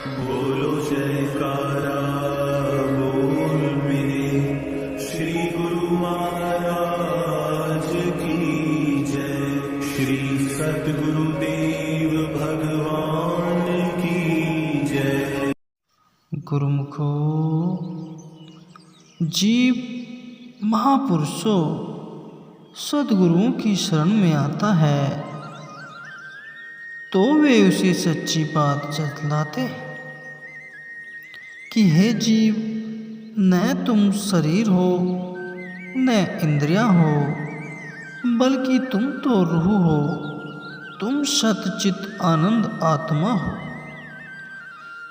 बोलो जयकारा बोल मेरे श्री गुरु महाराज की जय। श्री सतगुरुदेव भगवान की जय। गुरुमुखो, जीव महापुरुषों सद्गुरुओं की शरण में आता है तो वे उसे सच्ची बात जतलाते कि हे जीव, न तुम शरीर हो न इंद्रियां हो, बल्कि तुम तो रूह हो, तुम सतचित आनंद आत्मा हो,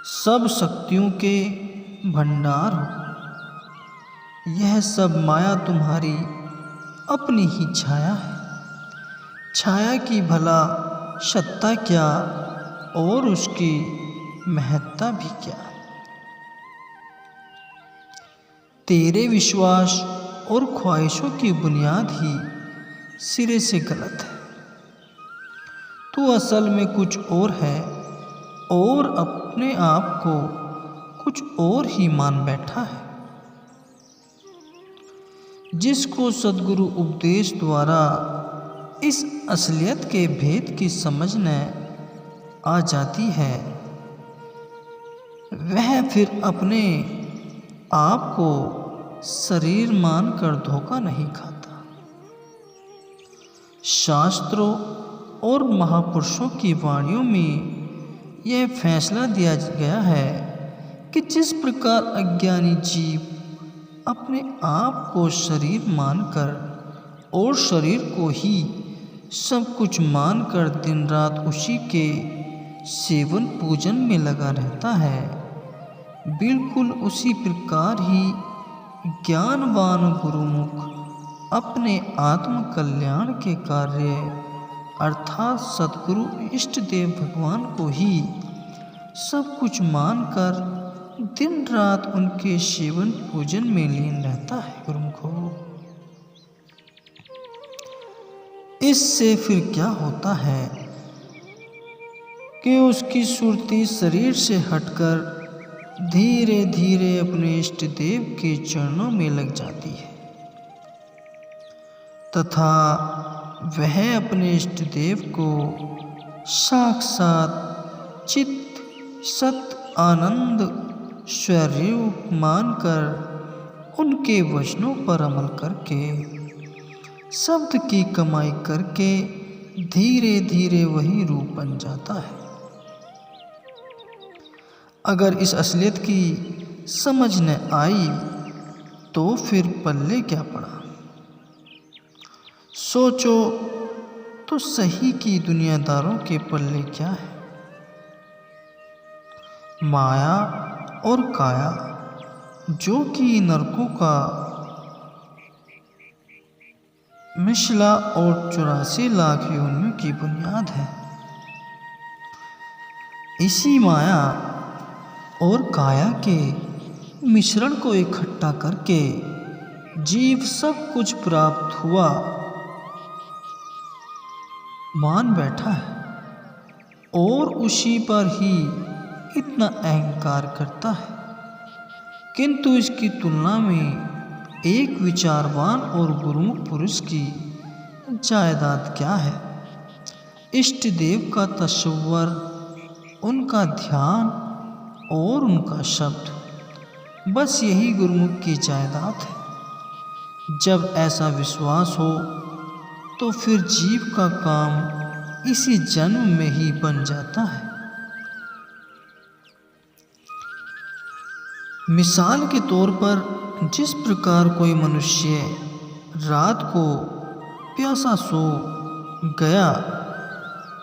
सब शक्तियों के भंडार हो। यह सब माया तुम्हारी अपनी ही छाया है। छाया की भला सत्ता क्या और उसकी महत्ता भी क्या। तेरे विश्वास और ख्वाहिशों की बुनियाद ही सिरे से गलत है। तू असल में कुछ और है और अपने आप को कुछ और ही मान बैठा है। जिसको सद्गुरु उपदेश द्वारा इस असलियत के भेद की समझ न आ जाती है, वह फिर अपने आप को शरीर मानकर धोखा नहीं खाता। शास्त्रों और महापुरुषों की वाणियों में यह फैसला दिया गया है कि जिस प्रकार अज्ञानी जीव अपने आप को शरीर मानकर और शरीर को ही सब कुछ मानकर दिन रात उसी के सेवन पूजन में लगा रहता है, बिल्कुल उसी प्रकार ही ज्ञानवान गुरुमुख अपने आत्म कल्याण के कार्य अर्थात सद्गुरु इष्ट देव भगवान को ही सब कुछ मानकर दिन रात उनके सेवन पूजन में लीन रहता है। गुरुमुखो, इससे फिर क्या होता है कि उसकी सुरती शरीर से हटकर धीरे धीरे अपने इष्ट देव के चरणों में लग जाती है तथा वह अपने इष्ट देव को साक्षात चित्त सत आनंद स्वरूप मानकर उनके वचनों पर अमल करके शब्द की कमाई करके धीरे धीरे वही रूप बन जाता है। अगर इस असलियत की समझ न आई तो फिर पल्ले क्या पड़ा। सोचो तो सही कि दुनियादारों के पल्ले क्या है। माया और काया जो कि नरकों का मिशला और 84 लाख योनियों की बुनियाद है। इसी माया और काया के मिश्रण को इकट्ठा करके जीव सब कुछ प्राप्त हुआ मान बैठा है और उसी पर ही इतना अहंकार करता है। किंतु इसकी तुलना में एक विचारवान और गुरुमुख पुरुष की जायदाद क्या है। इष्ट देव का तस्वर, उनका ध्यान और उनका शब्द, बस यही गुरुमुख की जायदाद है। जब ऐसा विश्वास हो तो फिर जीव का काम इसी जन्म में ही बन जाता है। मिसाल के तौर पर जिस प्रकार कोई मनुष्य रात को प्यासा सो गया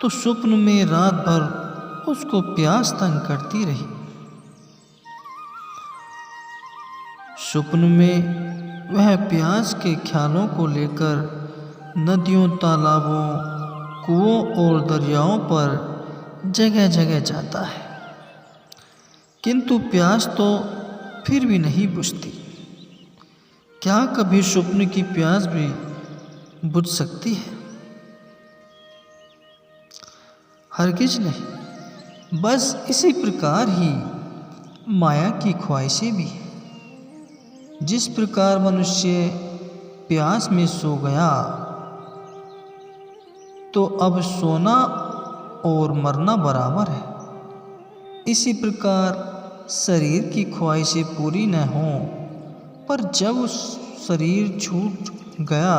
तो स्वप्न में रात भर उसको प्यास तंग करती रही। स्वप्न में वह प्यास के ख्यालों को लेकर नदियों, तालाबों, कुओं और दरियाओं पर जगह जगह जाता है, किंतु प्यास तो फिर भी नहीं बुझती। क्या कभी स्वप्न की प्यास भी बुझ सकती है? हरगिज नहीं। बस इसी प्रकार ही माया की ख्वाहिशें भी हैं। जिस प्रकार मनुष्य प्यास में सो गया तो अब सोना और मरना बराबर है, इसी प्रकार शरीर की ख्वाहिशें पूरी न हों पर जब उस शरीर छूट गया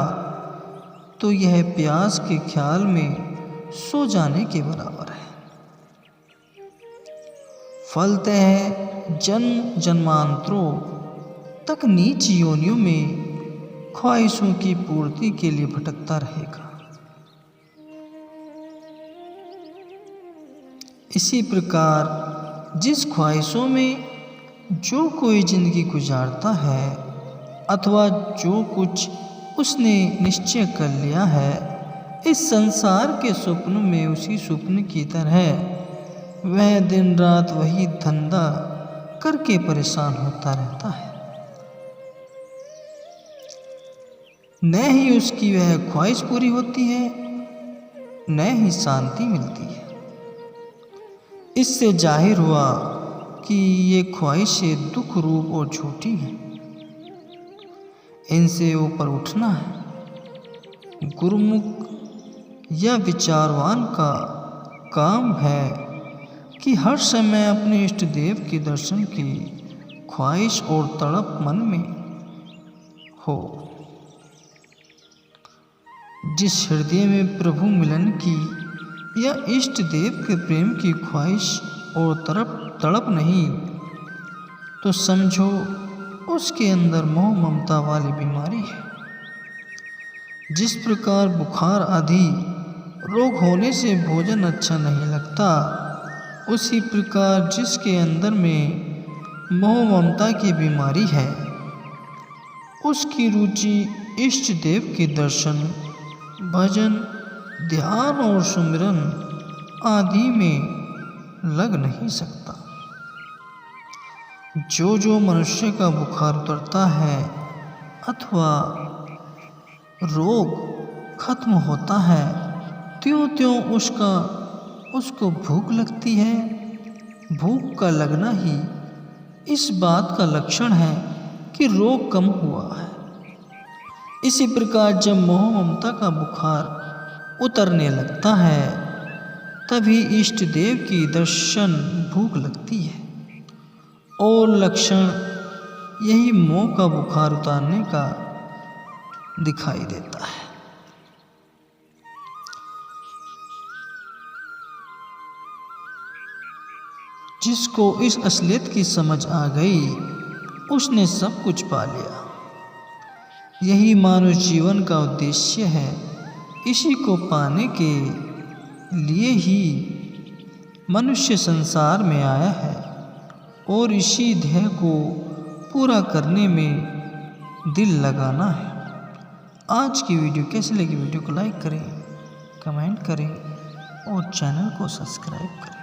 तो यह प्यास के ख्याल में सो जाने के बराबर है। फलतः जन्म जन्मांतरों तक नीच योनियों में ख्वाहिशों की पूर्ति के लिए भटकता रहेगा। इसी प्रकार जिस ख्वाहिशों में जो कोई जिंदगी गुजारता है अथवा जो कुछ उसने निश्चय कर लिया है, इस संसार के स्वप्न में उसी स्वप्न की तरह वह दिन रात वही धंधा करके परेशान होता रहता है। न ही उसकी वह ख्वाहिश पूरी होती है न ही शांति मिलती है। इससे जाहिर हुआ कि ये ख्वाहिशें दुख रूप और झूठी हैं। इनसे ऊपर उठना है। गुरुमुख या विचारवान का काम है कि हर समय अपने इष्ट देव के दर्शन की ख्वाहिश और तड़प मन में हो। जिस हृदय में प्रभु मिलन की या इष्ट देव के प्रेम की ख्वाहिश और तड़प नहीं, तो समझो उसके अंदर मोह ममता वाली बीमारी है। जिस प्रकार बुखार आदि रोग होने से भोजन अच्छा नहीं लगता, उसी प्रकार जिसके अंदर में मोह ममता की बीमारी है, उसकी रुचि इष्ट देव के दर्शन, भजन, ध्यान और सुमिरन आदि में लग नहीं सकता। जो मनुष्य का बुखार उतरता है अथवा रोग खत्म होता है, त्यों उसको भूख लगती है। भूख का लगना ही इस बात का लक्षण है कि रोग कम हुआ है। इसी प्रकार जब मोह ममता का बुखार उतरने लगता है, तभी इष्ट देव की दर्शन भूख लगती है और लक्षण यही मोह का बुखार उतारने का दिखाई देता है। जिसको इस असलियत की समझ आ गई, उसने सब कुछ पा लिया। यही मानव जीवन का उद्देश्य है। इसी को पाने के लिए ही मनुष्य संसार में आया है और इसी ध्येय को पूरा करने में दिल लगाना है। आज की वीडियो कैसी लगी? वीडियो को लाइक करें, कमेंट करें और चैनल को सब्सक्राइब करें।